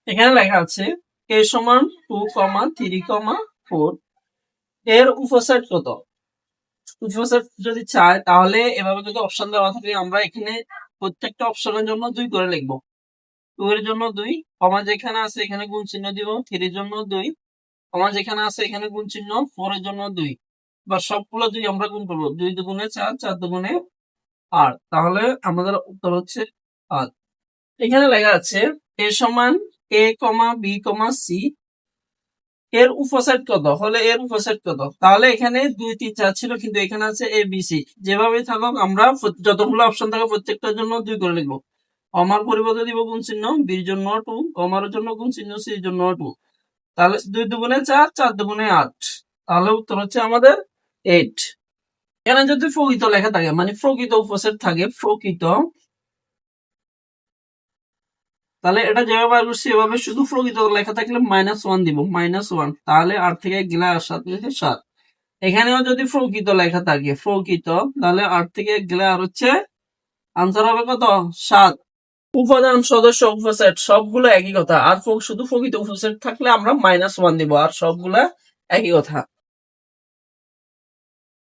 এখানে লেখা আছে a সমান 2,3,4 এর উপসেট কত? উপসেট যদি চায় তাহলে এভাবে যদি অপশন দেওয়া থাকে আমরা এখানে প্রত্যেকটা অপশনের জন্য 2 করে লিখবো। 2 এর জন্য 2, কমা যেখানে আছে এখানে গুণ চিহ্ন দিব, 3 এর জন্য 2, কমা যেখানে আছে এখানে গুণ চিহ্ন, 4 এর জন্য 2। বা সবগুলো 2 আমরা গুণ করব। 2 দুগুণে 4, 4 দুগুণে 8। তাহলে আমাদের উত্তর হচ্ছে 8। এখানে লেখা আছে a সমান a, b, c এর উপসেট কত? হলে এর উপসেট কত? তাহলে এখানে 2, 3, 4 ছিল, কিন্তু এখানে আছে a, b, c। যেভাবেই থাকুক আমরা যতগুলো অপশন থাকে প্রত্যেকটার জন্য 2 করে লিখবো। কমার পরিবর্তে দিব গুণ চিহ্ন, b এর জন্য 2, কমার জন্য গুণ চিহ্ন, c এর জন্য 2। তাহলে 2 দুগুণে 4, 4 দুগুণে 8। তাহলে উত্তর হচ্ছে আমাদের 8। এখানে যদি প্রকৃত লেখা থাকে মানে প্রকৃত উপসেট থাকে, প্রকৃত, তাহলে এটা যেভাবে বার করছি এভাবে শুধু প্রকৃত লেখা থাকলে -1 দিব, -1। তাহলে 8 থেকে গেলে 7 থেকে 7। এখানেও যদি প্রকৃত লেখা থাকে, প্রকৃত, তাহলে 8 থেকে গেলে আর হচ্ছে আনসার হবে কত? 7। উপাদান, সদস্য, উপসেট সবগুলো একই কথা। আর শুধু প্রকৃত উপসেট থাকলে আমরা -1 দিব, আর সবগুলা একই কথা।